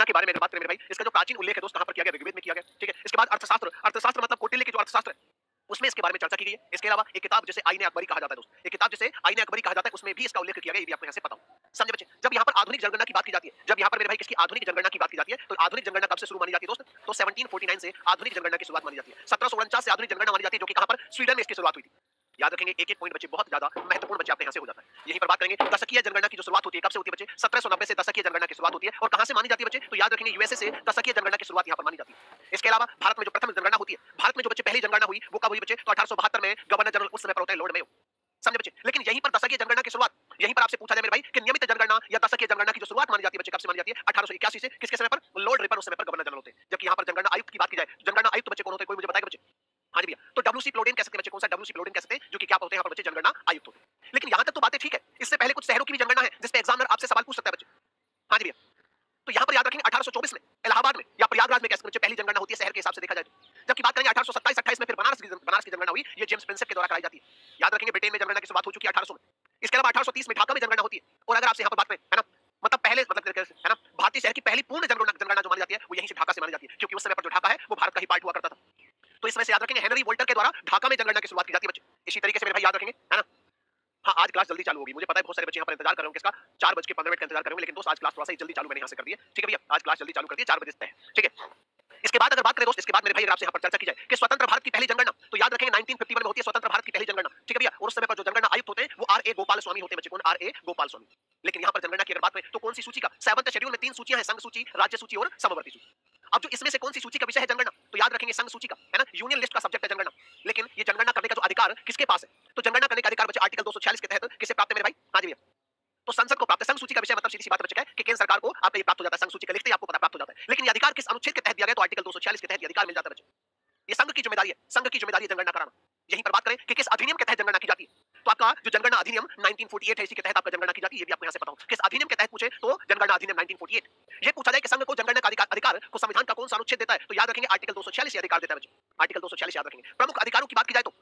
के बारे में अगर बात करें मेरे भाई, इसका जो प्राचीन उल्लेख है दोस्त कहां पर किया गया? ऋग्वेद में किया गया, ठीक है। इसके बाद अर्थशास्त्र, अर्थशास्त्र मतलब कौटिल्य के जो अर्थशास्त्र है उसमें इसके बारे में चर्चा की गई है। इसके अलावा एक किताब जिसे आईने अकबरी कहा जाता है दोस्त, एक किताब जिसे आईने अकबरी कहा जाता है उसमें भी इसका उल्लेख किया गया, ये भी आपको यहाँ से पता हो। समझे बच्चे? जब यहाँ पर आधुनिक जनगणना की बात की जाती है, जब यहाँ पर मेरे भाई किसकी आधुनिक जनगणना की बात की जाती है, तो आधुनिक जनगणना कब से शुरू मानी जाती है दोस्त? तो 1749 से आधुनिक जनगणना की शुरुआत मानी जाती है। 1749 से आधुनिक जनगणना मानी जाती है, जो कि कहां पर? स्वीडन में इसकी शुरुआत हुई थी। याद रखेंगे, एक एक पॉइंट बच्चे बहुत ज्यादा महत्वपूर्ण बच्चे आपके यहाँ से हो जाता है। यहीं पर बात करेंगे दशकीय जनगणना की जो शुरुआत होती है, कब से होती है बच्चे? 1790 से दशकीय जनगणना की शुरुआत होती है। और कहां से मानी जाती है बच्चे? तो याद रखेंगे यूएसए से दशकीय जनगणना की शुरुआत यहाँ पर मानी जाती है। इसके अलावा भारत में जो प्रथम जनगणना होती है, भारत में जो बच्चे पहली जनगणना हुई वो कब हुई बच्चे? तो 1872 में गवर्नर जनरल उस समय पर होते हैं लॉर्ड मेयो। समझे बच्चे? लेकिन यहीं पर दशकीय जनगणना की शुरुआत, यहीं पर आपसे पूछा जाए मेरे भाई कि नियमित जनगणना या दशकीय जनगणना की जो शुरुआत मानी जाती है बच्चे, कब से मानी जाती है? 1881 से। किसके समय पर? लॉर्ड रिपन उस समय पर गवर्नर जनरल होते हैं। जबकि यहाँ पर जनगणना आयुक्त की बात की जाए, जनगणना आयुक्त बच्चे कौन होते हैं? कोई मुझे बताएगा बच्चे? हाँ जी भैया, तो डब्ल्यूसी प्लोडेन कह सकते हैं बच्चे। कौन सा? डब्ल्यूसी प्लोडेन कह सकते हैं, जो कि क्या होते हैं यहाँ पर बच्चे? जनगणना आयुक्त होते हैं। लेकिन यहाँ तक तो बातें ठीक है, इससे पहले कुछ शहरों की भी जनगणना है जिस पे एग्जामिनर आपसे सवाल पूछ सकता है बच्चे। हाँ जी भैया, तो यहाँ पर याद रखेंगे 1824 में इलाहाबाद में या प्रयागराज में कैसे बच्चे पहली जनगणना होती है शहर के हिसाब से देखा जाए तो। जबकि बात करेंगे 1827-28 में फिर बनारस की जनगणना हुई, ये जेम्स प्रिंसेप के द्वारा कराई जाती है। याद रखेंगे ब्रिटेन में जनगणना की शुरुआत हो चुकी है 1800 में। इसके अलावा 1830 में ढाका में जनगणना होती है। और अगर आपसे यहाँ पर बात करें, है ना, मतलब पहले मतलब है ना, भारतीय शहर की पहली पूर्ण जनगणना जो मानी जाती है वो यहीं से ढाका से मानी जाती है, क्योंकि उस समय पर जो ढाका है वो भारत का ही पार्ट हुआ करता था। तो इसमें से याद रखेंगे हेनरी वोल्टर के द्वारा ढाका में जनगणना की शुरुआत की जाती है बच्चे। इसी तरीके से मेरे भाई याद रखेंगे, है ना। हाँ, आज क्लास जल्दी चालू होगी, मुझे पता है बहुत सारे बच्चे यहाँ पर इंतजार कर रहे होंगे इसका, 4:15 का इंतजार कर रहे होंगे, लेकिन दोस्त आज क्लास थोड़ा सा जल्दी चालू मैंने यहाँ से कर दी है, ठीक है भैया। आज क्लास जल्दी चालू कर दी है, 4 बजे तक है, ठीक है। इसके बाद अगर बात करें दोस्त, इसके बाद मेरे भाई अगर आपसे यहाँ पर चर्चा की जाए कि स्वतंत्र भारत की पहली जनगणना, तो याद रखेंगे 1951 में होती है स्वतंत्र भारत की पहली जनगणना, ठीक है भैया। और उस समय पर जो जनगणना आयुक्त होते हैं वो आर ए गोपाल स्वामी होते हैं बच्चे। कौन? R A Gopal Swami. लेकिन यहाँ पर जनगणना की अगर बात करें तो कौन सी सूची का? 7वें शेड्यूल में 3 सूचियां हैं, संघ सूची, राज्य सूची और समवर्ती सूची। अब जो इसमें से कौन सी सूची का विषय है जनगणना, तो याद रखेंगे संघ सूची का, है ना, यूनियन लिस्ट का सब्जेक्ट है जनगणना। लेकिन ये जनगणना करने का जो अधिकार किसके पास है? तो जनगणना करने का अधिकार बच्चे आर्टिकल 246 के तहत किसे प्राप्त है मेरे भाई? हाँ जी भैया, तो संसद को प्राप्त है। संघ सूची का विषय मतलब सीधी सी बात बच्चे है कि केंद्र सरकार को आपका ये प्राप्त हो जाता है, संघ सूची का लिखते ही आपको पता प्राप्त हो जाता है। लेकिन ये अधिकार किस अनुच्छेद के तहत दिया गया? तो आर्टिकल 246 के तहत ये अधिकार मिल जाता है बच्चे। ये संघ की जिम्मेदारी है, संघ की जिम्मेदारी है जनगणना कराना। यहीं पर बात करें कि किस अधिनियम के तहत जनगणना की जाती है, तो आपका जो जनगणना अधिनियम 1948 है, इसी के तहत आपका जनगणना की जाती है। ये भी आपको यहाँ से पता हो किस अधिनियम के तहत पूछे तो जनगणना अधिनियम 1948। ये पूछा जाए कि संघ को जनगणना का अधिकार को संविधान का कौन सा अनुच्छेद देता है, तो याद रखेंगे आर्टिकल 246 ये अधिकार देता है बच्चे। आर्टिकल 246 याद रखेंगे। प्रमुख अधिकारों की बात की जाए तो,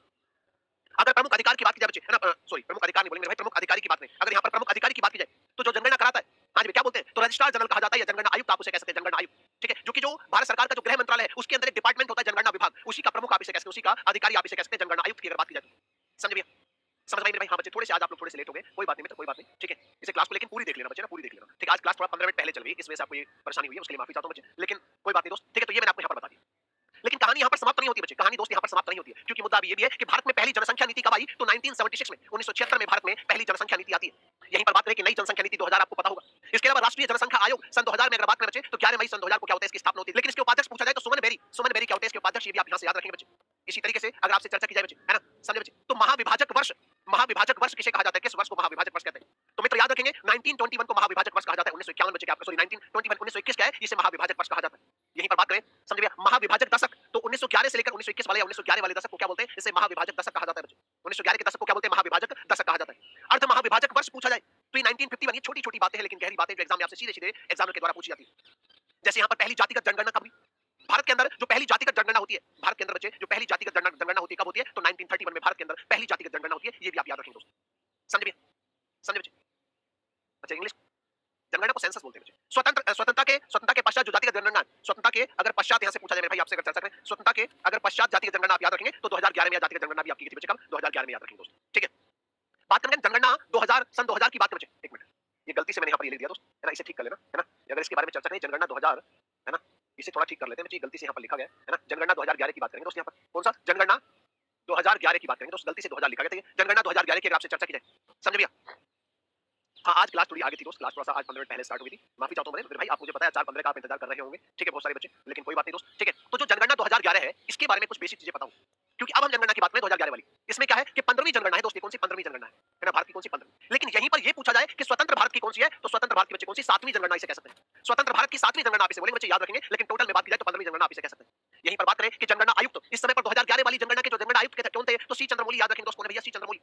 अगर प्रमुख अधिकार की बात की जाए बच्चे, है ना, सॉरी प्रमुख अधिकार नहीं बोलेंगे भाई, प्रमुख अधिकारी की बात नहीं, अगर यहाँ पर प्रमुख अधिकारी की बात की जाए तो जो जनगणना कराता है, हाँ जी क्या बोलते हैं? तो रजिस्ट्रार जनरल कहा जाता है या जनगणना आयुक्त आप उसे कह सकते हैं, जनगणना आयुक्त, ठीक है। जो कि जो भारत सरकार का जो गृह मंत्रालय है उसके अंदर एक डिपार्टमेंट होता है जनगणना विभाग, उसी का प्रमुख आप इसे कह सकते हैं, उसी का अधिकारी आप इसे कह सकते हैं जनगणना आयुक्त की अगर बात की जाए तो। समझ भैया? समझ में आई मेरे भाई? हाँ बच्चे, थोड़े से आज आप लोग थोड़े से लेट हो गए, कोई बात नहीं बेटा, कोई बात नहीं, ठीक है। इसे क्लास को लेकिन पूरी देख लेना बच्चे ना, पूरी देख लेना, ठीक है। आज क्लास थोड़ा 15 मिनट पहले चल गई, इस वजह से आपको ये परेशानी हुई है, उसके लिए माफी चाहता हूं बच्चे, लेकिन कोई बात नहीं दोस्त, ठीक है। तो ये मैंने आपको यहाँ पर बता दिया। लेकिन कहानी यहाँ पर समाप्त नहीं होती बच्चे, कहानी दोस्त यहाँ पर समाप्त नहीं होती है, क्योंकि मुद्दा अभी ये भी है कि भारत में पहली जनसंख्या नीति कब आई? तो 1976 में, 1976 में भारत में पहली जनसंख्या नीति आती है। यहीं पर बात करें कि नई जनसंख्या नीति 2000 आपको पता होगा। इसके अलावा राष्ट्रीय जनसंख्या आयोग सन 2000 में अगर बात करें बच्चे तो 11 मई सन 2000 को क्या होता है? इसकी स्थापना होती है। लेकिन इसके उपाध्यक्ष पूछा जाए तो सुमन बेरी, सुमन बेरी क्या होते हैं इसके उपाध्यक्ष? ये भी आप यहाँ से याद रखेंगे बच्चे। इसी तरीके से अगर आपसे चर्चा की जाए बच्चे, है ना, समझे बच्चे, तो महाविभाजक वर्ष, महाविभाजक वर्ष किसे कहा जाता है? किस वर्ष को महाविभाजक वर्ष कहते हैं? तो मित्र याद रखेंगे 1921 को महाविभाजक वर्ष कहा जाता है। 1951 बच्चे आपका, सॉरी 1921, 1921 क्या है? इसे महाविभाजक वर्ष कहा जाता है। यहीं पर बात करें, समझ गया, महाविभाजक दशक, तो 1911 से लेकर 1921 वाले या 1911 वाले दशक को क्या बोलते हैं? इसे महाविभाजक दशक कहा जाता है बच्चे। 1911 के दशक को क्या बोलते हैं? महाविभाजक दशक कहा जाता है। अर्ध महाविभाजक वर्ष पूछा जाए तो ये 1951, ये छोटी-छोटी बातें हैं लेकिन गहरी बातें जो एग्जाम में आपसे सीधे-सीधे एग्जामिनर के द्वारा पूछी जाती है। जैसे यहाँ पर पहली जातिगत जनगणना कब हुई? भारत के अंदर जो पहली जातिगत जनगणना होती है, भारत के अंदर बच्चे जो पहली जातिगत जनगणना होती है कब होती है? तो 1931 में भारत के अंदर पहली जातिगत जनगणना होती है। ये भी आप याद रखेंगे दोस्तों। समझे भैया? समझे बच्चे? अच्छा, इंग्लिश जनगणना को सेंसस बोलते हैं बच्चे। स्वतंत्रता के पश्चात जो जातिगत जनगणना, स्वतंत्रता के अगर पश्चात यहाँ से पूछा जाए मेरे भाई आपसे अगर चर्चा करें, स्वतंत्रता के अगर पश्चात जातिगत जनगणना आप याद रखेंगे तो 2011 में जातिगत जनगणना भी आपकी थी बच्चे। कब? 2011 में याद रखेंगे दोस्तों, ठीक है। बात करेंगे जनगणना 2000 सन 2000 की बात करें बच्चे। एक मिनट, ये गलती से मैंने यहाँ पर ये लिख दिया दोस्त, है ना, इसे ठीक कर लेना, है ना। अगर इसके बारे में चर्चा करें जनगणना 2000, है ना, इसे थोड़ा ठीक कर लेते हैं बच्चे, गलती से यहाँ पर लिखा गया है ना। जनगणना 2011 की बात करेंगे दोस्त, यहाँ पर कौन सा? जनगणना 2011 की बात करेंगे दोस्त, गलती से 2000 लिखा गया था। जनगणना 2011 की अगर आपसे चर्चा की जाए, समझे भैया? हाँ, आज क्लास थोड़ी आगे थी दोस्त, क्लास थोड़ा सा आज 15 मिनट पहले स्टार्ट हुई थी, माफी चाहता हूं मैं फिर भाई, आप मुझे पता है 4:15 का आप इंतजार कर रहे होंगे, ठीक है, बहुत सारे बच्चे, लेकिन कोई बात नहीं दोस्त, ठीक है। तो जो जनगणना 2011 है इसके बारे में कुछ बेसिक चीजें बताऊं, क्योंकि अब हम जनगणना की बात करें 2011 वाली। इसमें क्या है कि 15वीं जनगणना है दोस्त। कौन सी? 15वीं जनगणना है ना, भारत की कौन सी? 15वीं। लेकिन यहीं पर ये पूछा जाए कि स्वतंत्र भारत की कौन सी है, तो स्वतंत्र भारत की बच्चे कौन सी? 7वीं जनगणना इसे कह सकते हैं। स्वतंत्र भारत की 7वीं जनगणना आप इसे बोलेंगे बच्चे, याद रखेंगे, लेकिन टोटल में बात की जाए तो 15वीं जनगणना आप इसे कह सकते हैं। यहीं पर बात करें कि जनगणना आयुक्त इस समय पर 2011 वाली जनगणना के जो जनगणना आयुक्त के कौन थे? तो सी चंद्रमौली, याद रखेंगे दोस्त, कौन है भैया? सी चंद्रमौली।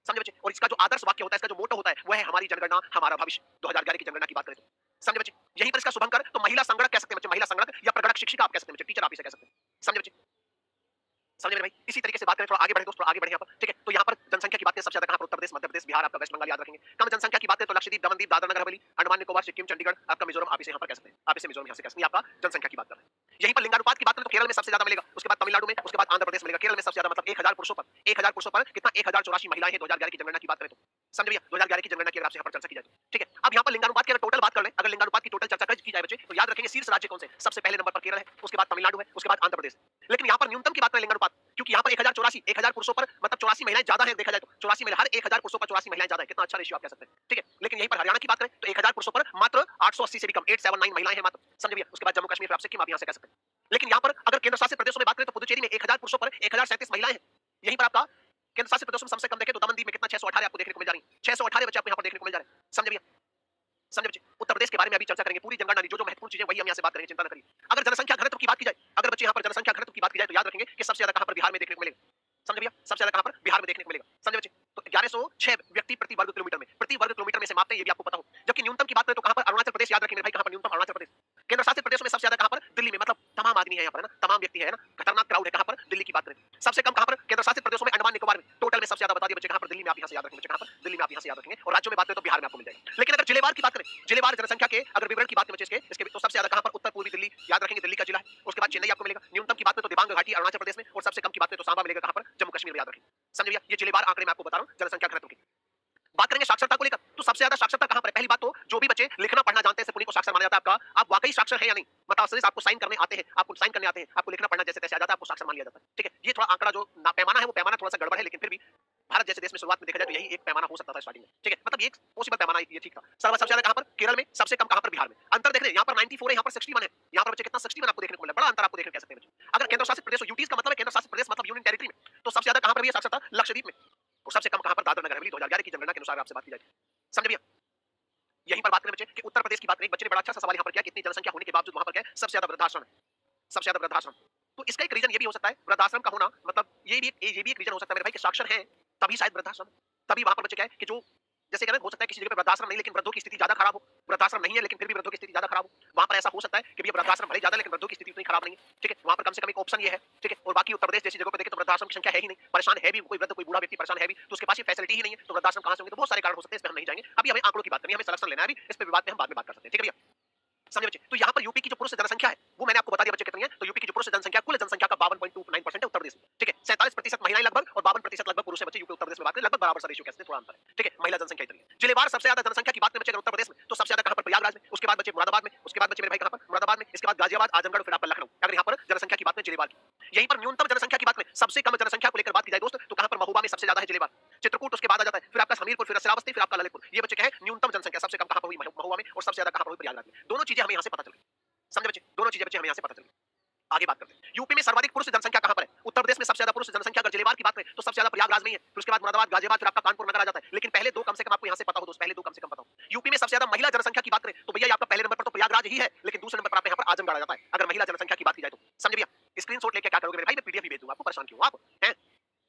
समझे बच्चे? और इसका जो आदर्श वाक्य होता है, इसका जो मोटो होता है वह है हमारी जनगणना हमारा भविष्य। 2011 की जनगणना की बात करें तो समझे बच्चे? यहीं पर इसका शुभंकर तो महिला संगणक कह सकते हैं बच्चे, महिला संगणक या प्रगणक शिक्षिका आप कह सकते हैं बच्चे, टीचर आप इसे कह सकते हैं। समझे बच्चे? समझ मेरे भाई? इसी तरीके से बात करें, थोड़ा आगे बढ़े दोस्त, थोड़ा आगे बढ़े यहाँ पर, ठीक है? तो यहाँ पर जनसंख्या की बात करें सबसे ज्यादा कहाँ पर, उत्तर प्रदेश, मध्य प्रदेश, बिहार, आपका वेस्ट बंगाल याद रखेंगे। कम जनसंख्या की बात करें तो लक्षद्वीप, दमनदीप, दादरा नगर हवेली, अंडमान निकोबार, सिक्किम, चंडीगढ़, आपका मिजोरम, आप इसे यहाँ पर कह सकते हैं, आप इसे मिजोरम यहाँ से कह सकते हैं, आपका जनसंख्या की बात कर रहे हैं। यहीं पर लिंगानुपात की बात करें तो केरल में सबसे ज्यादा मिलेगा, उसके बाद तमिलनाडु में, उसके बाद आंध्र प्रदेश मिलेगा। केरल में सबसे ज्यादा मतलब 1000 पुरुषों पर, 1000 पुरुषों पर कितना, 1084 महिलाएं हैं 2011 की जनगणना की बात करें तो। समझ भैया, 2011 की जनगणना की अगर आपसे यहाँ पर चर्चा की जाए तो, ठीक है? अब यहाँ पर लिंगानुपात की अगर टोटल बात कर लें, अगर लिंगानुपात की टोटल चर्चा की जाए बच्चे, तो याद रखेंगे शीर्ष राज्य कौन से, सबसे पहले नंबर पर केरल है, उसके बाद तमिलनाडु है, उसके बाद आंध्र प्रदेश। लेकिन यहाँ पर न्यूनतम की बात करें लिंगानुपात, क्योंकि यहाँ पर 1084, 1000 पुरुषों पर मतलब 84 महिलाएं ज्यादा है, देखा जाए तो 84 महिला, हर 1000 पुरुषों पर 84 महिलाएं ज्यादा है, कितना अच्छा रेशियो आप कह सकते हैं, ठीक है? लेकिन यहीं पर हरियाणा की बात करें तो 1000 पुरुषों पर मात्र 880 से भी कम, 879 महिलाएं हैं मात्र। समझ भैया, उसके बाद जम्मू कश्मीर, फिर आप सिक्किम, आप यहाँ से कह सकते हैं। लेकिन यहाँ पर अगर केंद्र शासित प्रदेशों में बात करें तो पुदुचेरी में 1000 पुरुषों पर 1037 महिलाएं हैं। यहीं पर आपका केंद्र शासित प्रदेशों में सबसे कम देखें तो दमनदीप में कितना, 618 आपको देखने को मिल जा रही है, 618 बच्चे आपको यहाँ पर देखने को मिल जा रहे हैं। समझ भैया, समझ बच्चे, उत्तर प्रदेश के बारे में अभी चर्चा करेंगे, पूरी जनगणना जो महत्वपूर्ण चीजें वही हम यहाँ से बात करेंगे, चिंता न करिए। अगर जनसंख्या घनत्व की बात की जाए, अगर बच्चे यहाँ पर जनसंख्या घनत्व की बात की जाए तो याद रखेंगे कि सबसे ज्यादा कहाँ पर, बिहार में देखने को मिलेगा। समझ भैया, सबसे ज्यादा कहाँ पर, बिहार में देखने को मिलेगा। समझ बच्चे, तो 1106 व्यक्ति प्रति वर्ग किलोमीटर में, प्रति वर्ग किलोमीटर में से मापते हैं, ये भी आपको पता हो। जबकि न्यूनतम की बात करें तो कहाँ पर, अरुणाचल प्रदेश, याद रखेंगे भाई, कहाँ पर न्यूनतम, अरुणाचल प्रदेश। केंद्र शासित प्रदेशों में सबसे ज्यादा कहाँ पर, दिल्ली में, मतलब तमाम आदमी है यहाँ पर, है ना, तमाम व्यक्ति है ना, खतरनाक क्राउड है कहाँ पर, दिल्ली की बात करें। सबसे कम कहाँ पर, केंद्र शासित प्रदेशों में, अंडमान निकोबार में, टोटल में सबसे ज्यादा बता दिया बच्चे कहाँ पर, दिल्ली में, आप यहाँ से याद रखेंगे, कहाँ पर, दिल्ली में, आप यहाँ से याद रखेंगे। और राज्यों में बात करें तो बिहार में आपको मिल जाएगा। लेकिन अगर जिलेवार की बात करें, जिलेवार जनसंख्या के अगर विवरण की बात करें बच्चे इसके तो सबसे ज्यादा कहाँ पर, उत्तर पूर्वी दिल्ली, याद रखेंगे, दिल्ली का जिला है। उसके बाद चेन्नई आपको मिलेगा। न्यूनतम की बात करें तो दिबांग घाटी, अरुणाचल प्रदेश में, और सबसे कम की बात करें तो सांबा मिलेगा कहाँ पर, जम्मू कश्मीर में, याद रखेंगे। समझ भैया, ये जिलेवार आंकड़े मैं आपको बता रहा हूँ जनसंख्या घनत्व की। बात करेंगे साक्षरता को लेकर तो सबसे ज्यादा साक्षरता कहां पर है? पहली बात तो जो भी बच्चे लिखना पढ़ना जानते हैं, सिर्फ उन्हीं को साक्षर माना जाता है। आपका आप वाकई साक्षर है या नहीं, मतलब सिर्फ आपको साइन करने आते हैं, आपको साइन करने आते हैं, आपको लिखना पढ़ना जैसे तैसे आ जाता है, आपको साक्षर मान लिया जाता है। ठीक है, ये थोड़ा आंकड़ा जो पैमाना है वो पैमाना थोड़ा सा गड़बड़ है, लेकिन फिर भी भारत जैसे देश में शुरुआत में देखा जाए तो यही एक पैमाना हो सकता था स्टार्टिंग में। ठीक है, मतलब ये एक पॉसिबल पैमाना ये ठीक था। सबसे ज्यादा कहां पर, केरल में, सबसे कम कहां पर, बिहार में। अंतर देख रहे हैं, यहाँ पर 94 है, यहाँ पर 61 है। यहाँ पर बच्चे कितना 61 आपको देखने को मिला, बड़ा अंतर आपको देखने कह सकते हैं बच्चे। अगर केंद्र शासित प्रदेश, यूटीज का मतलब है केंद्र शासित प्रदेश मतलब यूनियन टेरिटरी में, तो सबसे ज्यादा कहां पर भी है साक्षरता, लक्षद्वीप में। और सबसे कम कहां पर, दादरा नगर हवेली, 2011 की जनगणना के अनुसार आपसे बात की जाए। समझ भैया, यहीं पर बात करें बच्चे कि उत्तर प्रदेश की बात करें, बच्चे ने बड़ा अच्छा सा सवाल यहाँ पर किया कि इतनी जनसंख्या होने के बावजूद वहां पर क्या है, सबसे ज्यादा वृद्धाश्रम है, सबसे ज्यादा वृद्धाश्रम। तो इसका एक रीजन ये भी हो सकता है, वृद्धाश्रम का होना, मतलब ये भी एक रीजन हो सकता है मेरे भाई कि साक्षर हैं तभी शायद वृद्धाश्रम, तभी वहां पर बच्चे क्या है कि जो जैसे कहना हो सकता है किसी जगह पे वृद्धाश्रम नहीं लेकिन वृद्धों की स्थिति ज्यादा खराब हो, वृद्धाश्रम नहीं है लेकिन फिर भी वृद्धों की स्थिति ज्यादा खराब हो, वहां पर ऐसा हो सकता है कि भैया वृद्धाश्रम भले ज्यादा लेकिन वृद्धों की स्थिति उतनी खराब नहीं है। ठीक है, वहां पर कम से कम एक ऑप्शन ये है। ठीक है, और बाकी उत्तर प्रदेश जैसी जगह पर देखें तो वृद्धाश्रम की संख्या है ही नहीं, परेशान है भी कोई वृद्ध, कोई बूढ़ा व्यक्ति परेशान है भी, तो उसके पास ये फैसिलिटी ही नहीं है, तो वृद्धाश्रम कहां से होंगे, तो बहुत सारे कारण हो सकते हैं, इसमें हम नहीं जाएंगे। अभी हमें आंकड़ों की बात करनी है, हमें सिलेक्शन लेना है, अभी इस पे विवाद में हम बाद में बात कर सकते हैं। ठीक है भैया, समझे बच्चे। तो यहाँ पर यूपी की जो पुरुष जनसंख्या है वो मैंने आपको बता दिया बच्चे कितनी है, तो यूपी की जो पुरुष जनसंख्या कुल जनसंख्या का 52.29% है उत्तर प्रदेश में। ठीक है, 47% महिलाएं लगभग और 52% लगभग पुरुष है बच्चे। यूपी उत्तर प्रदेश में बात करें लगभग बराबर सा रेशियो कैसे, थोड़ा अंतर है। ठीक है, महिला जनसंख्या इतनी है। जिलेवार सबसे ज्यादा जनसंख्या की बात करें बच्चे अगर उत्तर प्रदेश में तो सबसे ज्यादा कहां पर, प्रयागराज में, उसके बाद बच्चे मुरादाबाद में, उसके बाद बच्चे मेरे भाई कहां पर, मुरादाबाद में, इसके बाद गाजियाबाद, आजमगढ़, फिर आपका लखनऊ। अगर यहाँ पर जनसंख्या की बात में जिलेवार की, यहीं पर न्यूनतम जनसंख्या की बात में सबसे कम जनसंख्या को लेकर बात की जाए दोस्त तो कहां पर, महोबा में सबसे ज्यादा है जिलेवार, चित्रकूट उसके बाद आ जाता है, फिर आपका हमीरपुर, फिर श्रावस्ती, फिर आपका ललितपुर। ये बच्चे क्या है, न्यूनतम जनसंख्या सबसे कम कहां पर हुई, महुआ में, और सबसे ज्यादा कहां पर हुई, प्रयागराज में। दोनों चीजें हमें यहाँ से पता चल गई। समझे बच्चे, दोनों चीजें बच्चे हमें यहाँ से पता चल गई। आगे बात करते हैं, यूपी में सर्वाधिक पुरुष जनसंख्या कहां पर है, उत्तर प्रदेश में सबसे ज्यादा पुरुष जनसंख्या अगर जिलेवार की बात करें तो सबसे ज्यादा प्रयागराज में ही है, फिर उसके बाद मुरादाबाद, गाजियाबाद, फिर आपका कानपुर नगर आ जाता है। लेकिन पहले दो कम से कम आपको यहाँ से पता हो दोस्त, पहले दो कम से कम पता हो। यूपी में सबसे ज्यादा महिला जनसंख्या की बात करें तो भैया आपका पहले नंबर पर तो प्रयागराज ही है, लेकिन दूसरे नंबर पर आपका यहाँ पर आजमगढ़ आ जाता है अगर महिला जनसंख्या की बात की जाए तो। समझे भैया, स्क्रीनशॉट लेके क्या करोगे मेरे भाई, मैं पीडीएफ भी भेज दूंगा आपको, परेशान क्यों आप हैं।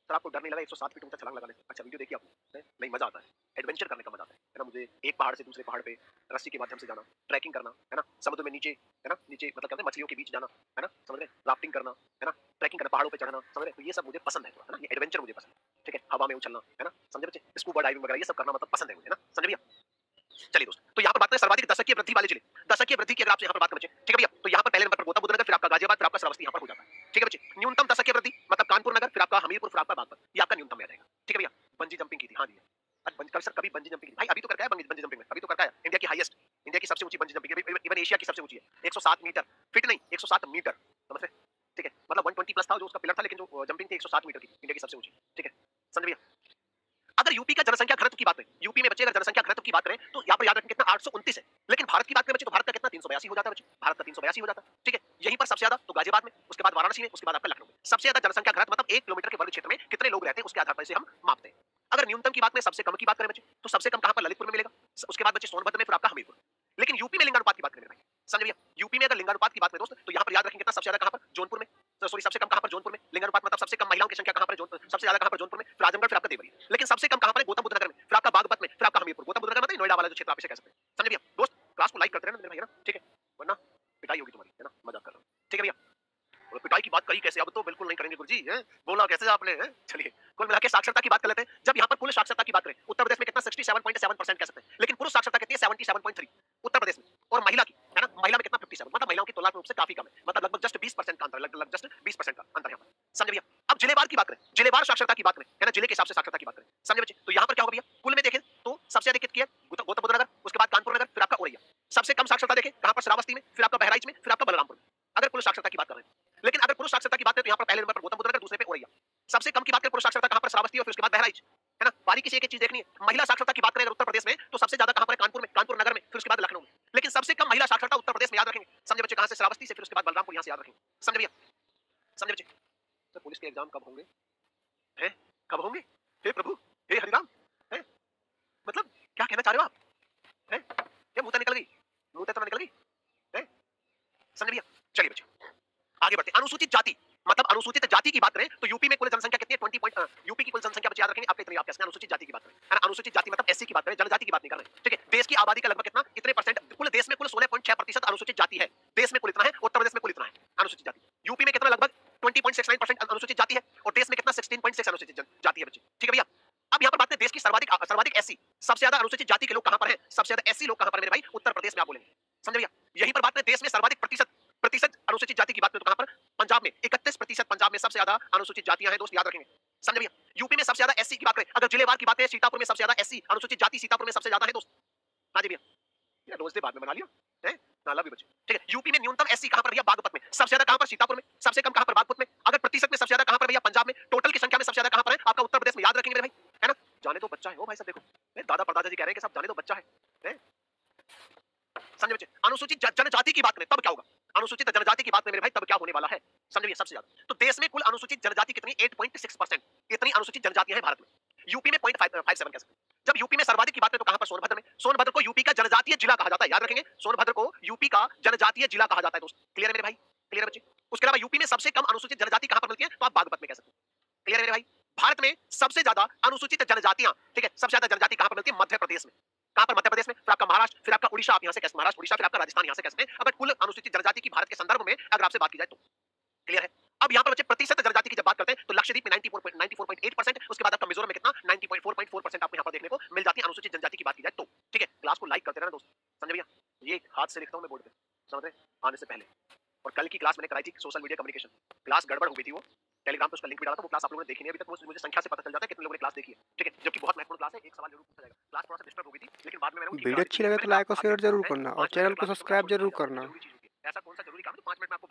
सर आपको डर नहीं लगा 107 फीट ऊंचा छलांग लगाने? अच्छा वीडियो देखिए आपने, नहीं मजा आता है, एडवेंचर करने का मजा आता है ना। मुझे एक पहाड़ से दूसरे पहाड़ पे रस्सी के माध्यम से जाना, ट्रैकिंग करना, है ना, समुद्र में नीचे, है ना, नीचे मतलब कहते हैं मछलियों के बीच जाना, है ना, समझ रहे, राफ्टिंग करना, है ना, ट्रैकिंग करना, पहाड़ों पे चढ़ना, समझ रहे, तो ये सब मुझे पसंद है, है ना, ये एडवेंचर मुझे पसंद है। ठीक है, हवा में उछलना, है ना, समझे बच्चे, स्कूबा डाइविंग वगैरह ये सब करना मतलब पसंद है मुझे, ना, समझे भैया। चलिए दोस्त, तो यहाँ पर बात करें सर्वाधिक दशकीय वृद्धि वाले जिले, दशकीय वृद्धि की अगर आपसे यहाँ पर बात करें ठीक है भैया, तो यहाँ पर पहले नंबर पर गौतम बुद्ध नगर, फिर आपका गाजियाबाद, फिर आपका श्रावस्ती यहाँ पर हो जाता है। ठीक है बच्चे, न्यूनतम दशकीय वृद्धि मतलब कानपुर नगर, फिर आपका हमीरपुर, फिर आपका बागपत, ये आपका न्यूनतम आ जाएगा। ठीक है भैया, बंजी जंपिंग की थी, हाँ जी कभी सर कभी बंजी जंपिंग भाई, अभी तो करका है बंजी जंपिंग में, अभी तो करका है इंडिया की हाईएस्ट, इंडिया की सबसे ऊंची बंजी जंपिंग, इवन एशिया की सबसे ऊंची है, 107 मीटर, फिट नहीं 107 मीटर, समझ रहे। ठीक है, मतलब 120 प्लस था जो उसका पिलर था, लेकिन जो जंपिंग थी 107 मीटर की, इंडिया की सबसे ऊंची। ठीक है, समझ भैया। अगर यूपी का जनसंख्या घनत्व की बात करें, यूपी में बच्चे अगर जनसंख्या घनत्व की बात करें तो यहाँ पर याद रखें कितना 829 है, लेकिन भारत की बात करें बच्चे तो भारत का कितना 382 हो जाता है बच्चे, भारत का 382 हो जाता है। ठीक है, यहीं पर सबसे ज्यादा तो गाजियाबाद में, उसके बाद वाराणसी में, उसके बाद आपका लखनऊ में सबसे ज्यादा जनसंख्या घनत्व मतलब 1 किलोमीटर के वर्ग क्षेत्र में कितने लोग रहते हैं उसके आधार पर इसे हम मापते हैं। अगर न्यूनतम की बात करें, सबसे कम की बात करें बच्चे तो सबसे कम कहां पर, ललितपुर में मिलेगा, उसके बाद बच्चे सोनभद्र में, फिर आपका हमीरपुर। लेकिन यूपी में लिंगानुपात की बात करें भाई, समझ भैया, यूपी में अगर लिंगानुपात की बात करें दोस्त तो यहाँ पर याद रखेंगे कितना सबसे ज्यादा कहां पर, जौनपुर में, सॉरी सबसे कम कहां पर, जौनपुर में। लिंगानुपात मतलब सबसे कम महिलाओं की संख्या कहां पर, सबसे ज्यादा कहां पर, जौनपुर में, फिर आजमगढ़, फिर आपका देवरी। लेकिन सबसे कम कहां पर है, गौतम बुद्ध नगर में, फिर आपका बागपत में, फिर आपका हमीरपुर। गौतम बुद्ध नगर मतलब नोएडा वाला जो क्षेत्र आप इसे कह सकते हैं। समझे भैया दोस्त, क्लास को लाइक करते रहना मेरे भाई, है ना, ठीक है, वरना पिटाई होगी तुम्हारी, है ना, मजाक कर रहा हूं। ठीक है भैया, पिटाई की बात कही कैसे, अब तो बिल्कुल नहीं करेंगे गुरुजी, हैं? बोला कैसे आपने, हैं? चलिए, कुल मिला के साक्षरता की बात कर लेते हैं। जब यहाँ पर कुल साक्षरता की बात करें, उत्तर प्रदेश में कितना 67.7% कह सकते हैं, लेकिन पुरुष साक्षरता कितनी है 77.3 उत्तर प्रदेश में, और महिला की, है ना? महिला में कितना 57, मतलब महिलाओं की तुलनात्मक रूप से काफी कम है, मतलब लगभग जस्ट 20% का अंतर, लगभग जस्ट 20% का अंतर यहाँ पर, समझे भैया? अब जिलेवार की बात करें, जिलेवार साक्षरता की बात करें, है ना? जिले के हिसाब से साक्षरता की बात करें, समझे बच्चे? तो यहाँ पर क्या होगा भैया, कुल में देखें तो सबसे अधिक कितनी है गौतम बुद्ध नगर, उसके बाद कानपुर नगर, फिर आपका औरैया। सबसे कम साक्षरता देखें कहां पर, श्रावस्ती में, फिर आपका बहराइच में, फिर आपका बलरामपुर में, अगर कुल साक्षरता की बात कर रहे हैं। लेकिन अगर पुरुष साक्षरता की बात करें तो यहाँ पर पहले नंबर पर गौतम बुद्ध नगर, दूसरे पे औरैया। सबसे कम की बात करें पुरुष साक्षरता कहां पर, श्रावस्ती, और फिर उसके बाद बहराइच, है ना? बारीकी से एक चीज देखनी है। महिला साक्षरता की बात करें अगर उत्तर प्रदेश में, तो सबसे ज्यादा कहां पर है, कानपुर में, कानपुर नगर में, फिर उसके बाद लखनऊ में। लेकिन सबसे कम महिला साक्षरता उत्तर प्रदेश में, याद रखेंगे, समझे बच्चे? कहां से, श्रावस्ती से, फिर उसके बाद बलरामपुर, यहां से याद रखेंगे, समझे भैया? समझे बच्चे? तो पुलिस के एग्जाम कब होंगे, हैं? कब होंगे? हे प्रभु, हे हरिराम, हैं? मतलब क्या कहना चाह रहे हो आप, हैं? क्या मुंह से निकल गई, मुंह से तो निकल गई, हैं? समझ भैया? चलिए बच्चे आगे बढ़ते हैं। अनुसूचित जाति, मतलब अनुसूचित जाति की बात करें तो यूपी में कुल जनसंख्या कितनी है, 20 पॉइंट, यूपी की कुल जनसंख्या बच्चे याद रखेंगे आपके, इतनी आप कैसे अनुसूचित जाति की बात करें, है ना? अनुसूचित जाति मतलब एससी की बात करें, जनजाति की बात नहीं कर रहे हैं, ठीक है? देश की आबादी का लगभग कितना, इतने परसेंट, कुल देश में कुल 16.6% अनुसूचित जाति है, देश में कुल इतना है, उत्तर प्रदेश में कुल इतना है अनुसूचित जाति। यूपी में कितना, लगभग 20.69% अनुसूचित जाति है, और देश में कितना 16.6 अनुसूचित जाति है बच्चे, ठीक है भैया? अब यहाँ पर बात करें देश की सर्वाधिक एससी, सबसे ज्यादा अनुसूचित जाति के लोग कहां पर हैं, सबसे ज्यादा एससी लोग कहां पर मेरे भाई, उत्तर प्रदेश में, आप बोलेंगे, समझे भैया? यहीं पर बात करें देश में सर्वाधिक प्रतिशत अनुसूचित जाति की बात करें तो कहां पर, पंजाब में 31%, पंजाब में सबसे ज्यादा अनुसूचित जातियां हैं दोस्त, याद रखेंगे, समझे भैया? यूपी में सबसे ज्यादा एससी की बात करें, अगर जिलेवार की बात करें, सीतापुर में सबसे ज्यादा एससी अनुसूचित जाति, सीतापुर में सबसे ज्यादा है दोस्त। हाँ जी भैया, ये रोज से बाद में बना लिया है ना, लव यू बच्चे, ठीक है? यूपी में न्यूनतम एससी कहां पर भैया, बागपत में, सबसे ज्यादा कहां पर, सीतापुर में, सबसे कम कहां पर, बागपत में। अगर प्रतिशत में सबसे ज्यादा कहां पर भैया, पंजाब में। टोटल की संख्या में सबसे ज्यादा कहां पर है आपका, उत्तर प्रदेश में, याद रखेंगे मेरे भाई, है ना? जाने दो बच्चा है, ओ भाई साहब देखो, दादा परदादा जी कह रहे हैं कि सब जाने दो बच्चा है? समझे बच्चे? अनुसूचित जनजाति की बात करें तब क्या होगा, अनुसूचित जनजाति की बात करें मेरे भाई तब क्या होने वाला है, समझिए? सबसे ज्यादा तो देश में कुल अनुसूचित जनजाति कितनी, 8.6%, इतनी अनुसूचित जनजातियां हैं भारत में। यूपी में 0.57 कह सकते हैं। जब यूपी में सर्वाधिक की बात करें तो कहां पर, सोनभद्र में। सोनभद्र को यूपी का जनजातीय जिला कहा जाता है, याद रखेंगे, सोनभद्र को यूपी का जनजातीय जिला कहा जाता है दोस्त, क्लियर है मेरे भाई? क्लियर है बच्चे? उसके अलावा यूपी में सबसे कम अनुसूचित जनजाति कहां पर मिलती है, तो आप बागपत में कह सकते हैं, क्लियर है मेरे भाई? भारत में सबसे ज्यादा अनुसूचित जनजातियां, ठीक है, सबसे ज्यादा जनजाति कहां पर मिलती है, मध्य प्रदेश में। कहां पर, मध्य प्रदेश में, फिर आपका महाराष्ट्र, फिर आपका उड़ीसा, आप यहां से कैसे, महाराष्ट्र उड़ीसा, फिर आपका राजस्थान, यहां से कैसे। अगर कुल अनुसूचित जनजाति की भारत के संदर्भ में अगर आपसे बात की जाए तो, क्लियर है? अब यहाँ पर बच्चे प्रतिशत जनजाति की जब बात करते हैं तो लक्षद्वीप में 94.8%, उसके बाद आपका मिजोरम में कितना, 94.4% आपको यहाँ पर देखने को मिल जाती है अनुसूचित जनजाति की बात की जाए तो, ठीक है? क्लास को लाइक करते रहना दोस्त, समझे भैया? ये हाथ से लिखता हूँ मैं बोर्ड पे, समझ रहे आने से पहले। और कल की क्लास मैंने कराई थी सोशल मीडिया कम्युनिकेशन, क्लास गड़बड़ हो गई थी, वो टेलीग्राम पे उसका लिंक भी डाला था, वो क्लास आप लोगों ने देखी नहीं अभी तक, मुझे संख्या से पता चल जाता है कितने लोगों ने क्लास देखी है, ठीक है? जबकि बहुत महत्वपूर्ण क्लास है, एक सवाल जरूर पूछा जाएगा। क्लास थोड़ा सा डिस्टर्ब हो गई थी, लेकिन बाद में मैंने वीडियो अच्छी लगे तो लाइक और शेयर जरूर करना और चैनल को सब्सक्राइब जरूर करना। ऐसा कौन सा जरूरी काम है 5 मिनट में आपको